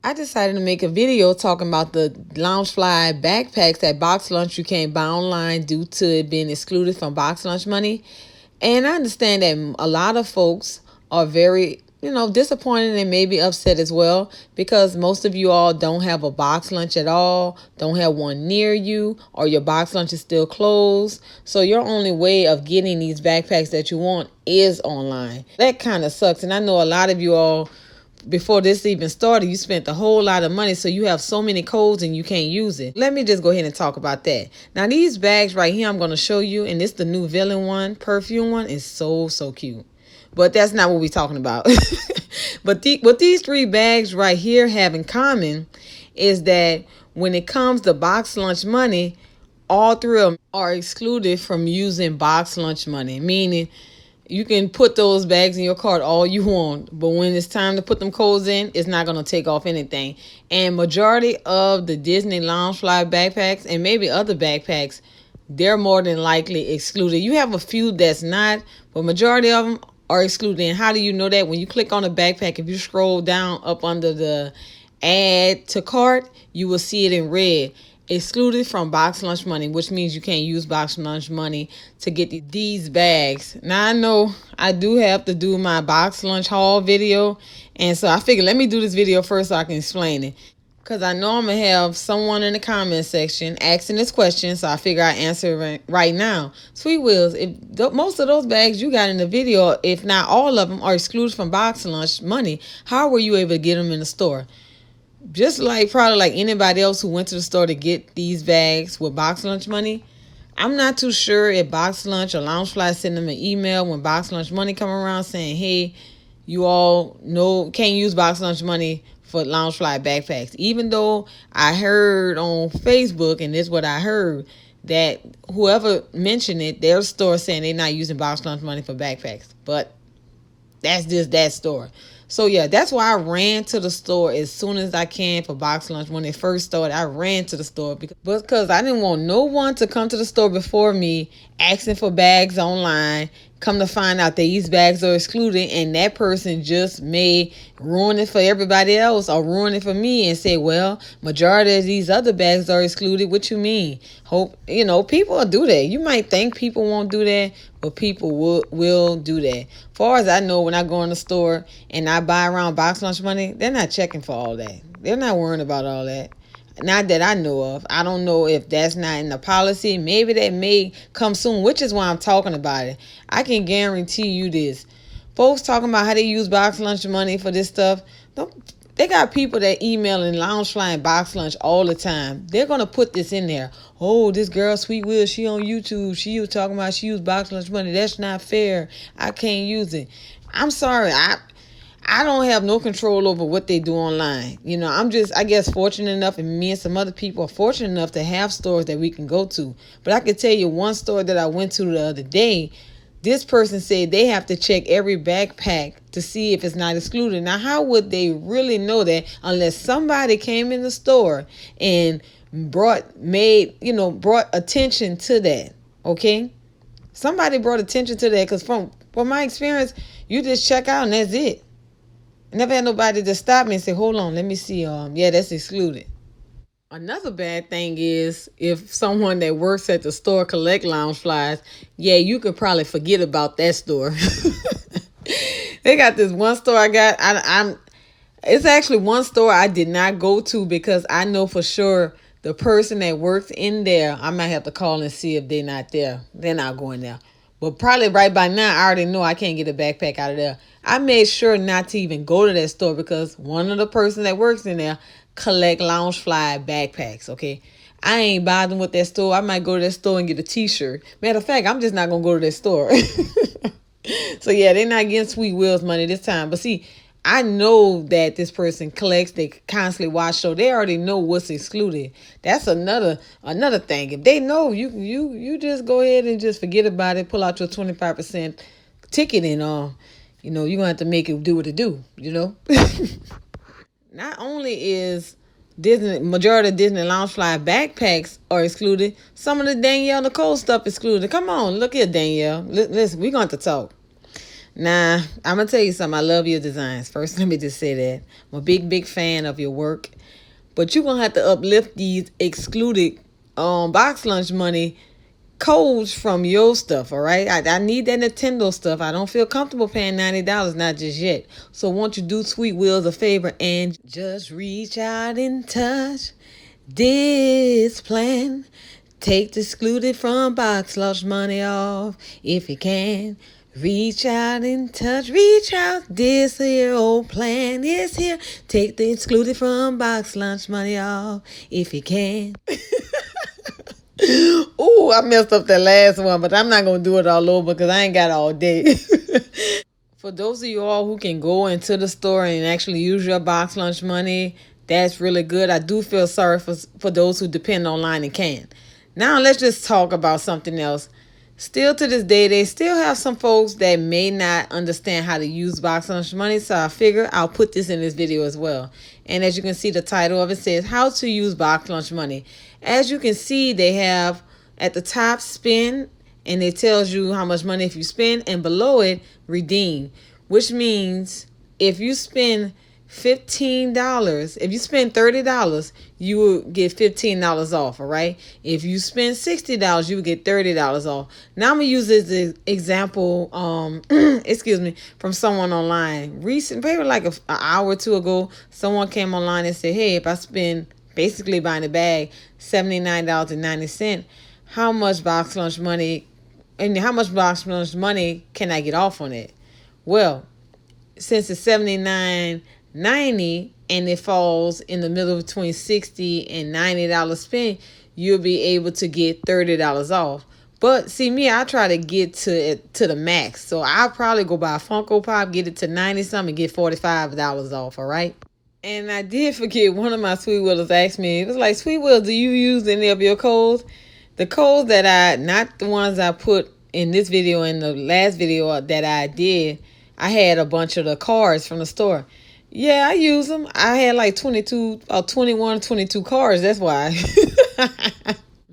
I decided to make a video talking about the Loungefly backpacks at Boxlunch you can't buy online due to it being excluded from Boxlunch money. And I understand that a lot of folks are very, disappointed and maybe upset as well because most of you all don't have a box lunch at all, don't have one near you, or your box lunch is still closed. So your only way of getting these backpacks that you want is online. That kind of sucks. And I know a lot of you all, before this even started, you spent a whole lot of money, so you have so many codes and you can't use it. Let me just go ahead and talk about that. Now, these bags right here I'm going to show you, and it's the new villain one, perfume one, is so cute. But that's not what we're talking about. But what these three bags right here have in common is that when it comes to box lunch money, all three of them are excluded from using box lunch money, meaning you can put those bags in your cart all you want, but when it's time to put them codes in, it's not going to take off anything. And majority of the Disney Loungefly backpacks and maybe other backpacks, they're more than likely excluded. You have a few that's not, but majority of them are excluded. And how do you know that? When you click on the backpack, if you scroll down up under the add to cart, you will see it in red. Excluded from box lunch money, which means you can't use box lunch money to get these bags. Now, I know I do have to do my box lunch haul video, and so I figured let me do this video first so I can explain it. Because I know I'm going to have someone in the comment section asking this question, so I figure I answer it right now. Sweet Wheels, if most of those bags you got in the video, if not all of them, are excluded from box lunch money, how were you able to get them in the store? Just like probably like anybody else who went to the store to get these bags with box lunch money, I'm not too sure if box lunch or Loungefly send them an email when box lunch money come around saying, hey, you all know can't use box lunch money for Loungefly backpacks. Even though I heard on Facebook, and this is what I heard, that whoever mentioned it, their store saying they're not using box lunch money for backpacks. But that's just that store. So yeah, that's why I ran to the store as soon as I can for box lunch. When it first started, I ran to the store because I didn't want no one to come to the store before me asking for bags online. Come to find out that these bags are excluded, and that person just may ruin it for everybody else or ruin it for me and say, well, majority of these other bags are excluded. What you mean? Hope, people will do that. You might think people won't do that, but people will do that. Far as I know, when I go in the store and I buy around box lunch money, they're not checking for all that. They're not worrying about all that. Not that I know of. I don't know if that's not in the policy. Maybe that may come soon, which is why I'm talking about it. I can guarantee you this. Folks talking about how they use box lunch money for this stuff. They got people that email and Loungefly and box lunch all the time. They're going to put this in there. Oh, this girl, Sweet Will, she on YouTube. She was talking about she used box lunch money. That's not fair. I can't use it. I'm sorry. I don't have no control over what they do online. I'm just, I guess, fortunate enough, and me and some other people are fortunate enough to have stores that we can go to. But I can tell you one store that I went to the other day, this person said they have to check every backpack to see if it's not excluded. Now, how would they really know that unless somebody came in the store and brought attention to that, okay? Somebody brought attention to that, because from my experience, you just check out and that's it. Never had nobody to stop me and say, hold on, let me see. Yeah, that's excluded. Another bad thing is if someone that works at the store collect Loungeflies, yeah, you could probably forget about that store. They got this one store I got. It's actually one store I did not go to because I know for sure the person that works in there, I might have to call and see if they're not there. They're not going there. But probably right by now, I already know I can't get a backpack out of there. I made sure not to even go to that store because one of the person that works in there collect Loungefly backpacks, okay? I ain't bothering with that store. I might go to that store and get a t-shirt. Matter of fact, I'm just not going to go to that store. So yeah, they're not getting Sweet Will's money this time. But see, I know that this person collects, they constantly watch, so they already know what's excluded. That's another thing. If they know, you just go ahead and just forget about it, pull out your 25% ticket, and you're gonna have to make it do what it do, Not only is majority of Disney Loungefly backpacks are excluded, some of the Danielle Nicole stuff excluded. Come on, look here, Danielle. Listen, we're going to talk. Nah, I'm gonna tell you something. I love your designs. First, let me just say that I'm a big fan of your work. But you're gonna have to uplift these excluded box lunch money codes from your stuff, all right? I need that Nintendo stuff. I don't feel comfortable paying $90, not just yet. So won't you do Sweet Wheels a favor and just reach out and touch this plan. Take the excluded from box lunch money off if you can. Reach out and touch, reach out. This here old plan is here. Take the excluded from box lunch money off if you can. Ooh, I messed up that last one, but I'm not gonna do it all over because I ain't got all day. For those of you all who can go into the store and actually use your box lunch money, that's really good. I do feel sorry for those who depend online and can't. Now let's just talk about something else. Still to this day, they still have some folks that may not understand how to use box lunch money, so I figure I'll put this in this video as well. And as you can see, the title of it says how to use box lunch money. As you can see, they have at the top spend, and it tells you how much money if you spend, and below it redeem, which means if you spend $15, if you spend $30, you will get $15 off. All right, if you spend $60, you will get $30 off. Now I'm gonna use this example excuse me, from someone online recent, maybe like an hour or two ago. Someone came online and said, hey, if I spend, basically buying a bag, $79.90, how much box lunch money can I get off on it? Well, since it's $79.90 and it falls in the middle between $60 and $90 spend, you'll be able to get $30 off. But see me, I try to get to the max. So I'll probably go buy a Funko Pop, get it to 90 something, get $45 off, all right? And I did forget, one of my Sweet Wheelers asked me, it was like, Sweet Wheel, do you use any of your codes? The codes that not the ones I put in this video and the last video that I did, I had a bunch of the cards from the store. Yeah, I use them. I had like 22 or 21, 22 cards. That's why.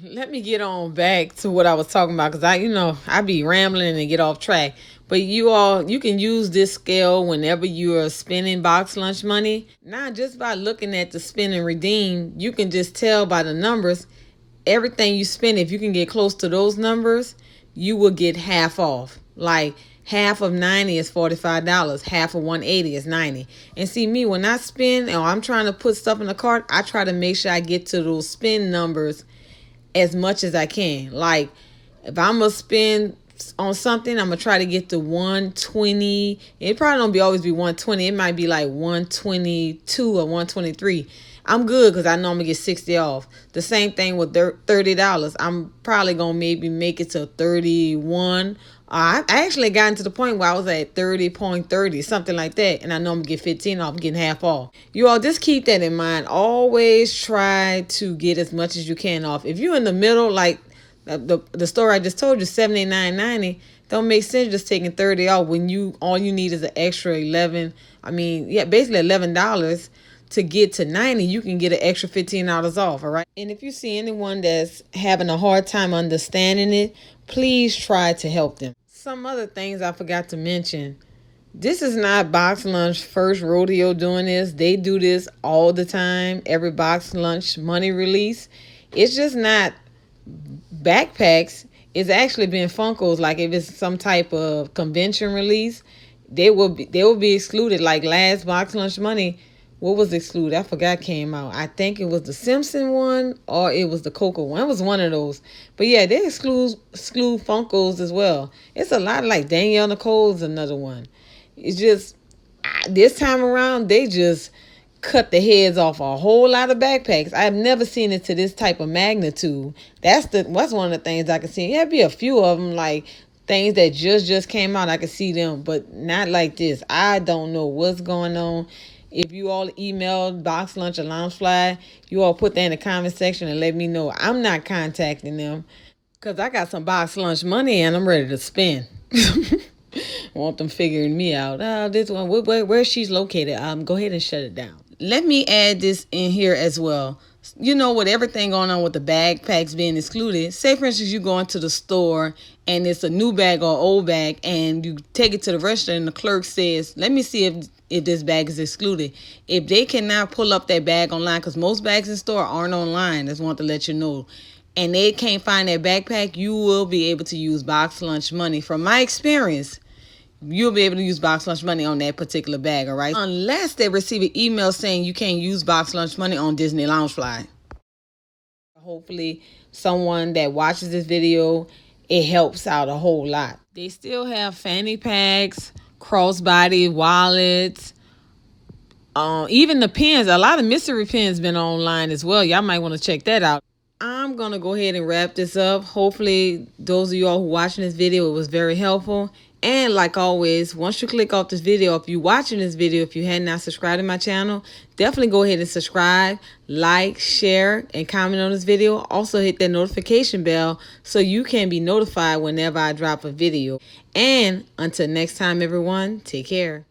Let me get on back to what I was talking about, because I be rambling and get off track. But you can use this scale whenever you are spending box lunch money. Now, just by looking at the spend and redeem, you can just tell by the numbers, everything you spend, if you can get close to those numbers, you will get half off. Like half of 90 is $45. Half of 180 is 90. And see me, when I spend or I'm trying to put stuff in the cart, I try to make sure I get to those spend numbers as much as I can. Like if I'm gonna spend on something, I'm gonna try to get to 120. It probably don't always be 120. It might be like 122 or 123. I'm good because I know I'm gonna get 60 off. The same thing with $30. I'm probably gonna maybe make it to 31. I actually gotten to the point where I was at 30.30, something like that, and I know I'm gonna get 15 off, getting half off. You all just keep that in mind. Always try to get as much as you can off. If you're in the middle, like the store I just told you, $79.90, don't make sense just taking 30 off when all you need is an extra 11. Basically $11 to get to 90. You can get an extra $15 off. All right. And if you see anyone that's having a hard time understanding it, please try to help them. Some other things I forgot to mention. This is not Box Lunch first rodeo doing this. They do this all the time. Every Box Lunch money release. It's just not backpacks. It's actually been Funkos. Like if it's some type of convention release, they will be excluded. Like last Box Lunch money, what was excluded? I forgot came out. I think it was the Simpson one or it was the Coco one. It was one of those. But yeah, they exclude Funkos as well. It's a lot, like Danielle Nicole's another one. It's just this time around they just cut the heads off a whole lot of backpacks. I've never seen it to this type of magnitude. That's one of the things I can see. There'd be a few of them, like things that just came out. I can see them, but not like this. I don't know what's going on. If you all emailed Box Lunch or Loungefly, you all put that in the comment section and let me know. I'm not contacting them because I got some Box Lunch money and I'm ready to spend. Want them figuring me out. This one, where she's located. Go ahead and shut it down. Let me add this in here as well. You know, with everything going on with the backpacks being excluded, say for instance you go into the store and it's a new bag or old bag and you take it to the register and the clerk says, let me see if this bag is excluded. If they cannot pull up that bag online, because most bags in store aren't online, just want to let you know, and they can't find that backpack, you will be able to use Boxlunch money. From my experience, you'll be able to use Boxlunch money on that particular bag, all right? Unless they receive an email saying you can't use Boxlunch money on Disney Loungefly. Hopefully, someone that watches this video, it helps out a whole lot. They still have fanny packs, crossbody wallets, even the pens. A lot of mystery pens been online as well. Y'all might want to check that out. I'm going to go ahead and wrap this up. Hopefully, those of y'all who watching this video, it was very helpful. And like always, once you click off this video, if you're watching this video, if you had not subscribed to my channel, definitely go ahead and subscribe, like, share, and comment on this video. Also hit that notification bell so you can be notified whenever I drop a video. And until next time, everyone, take care.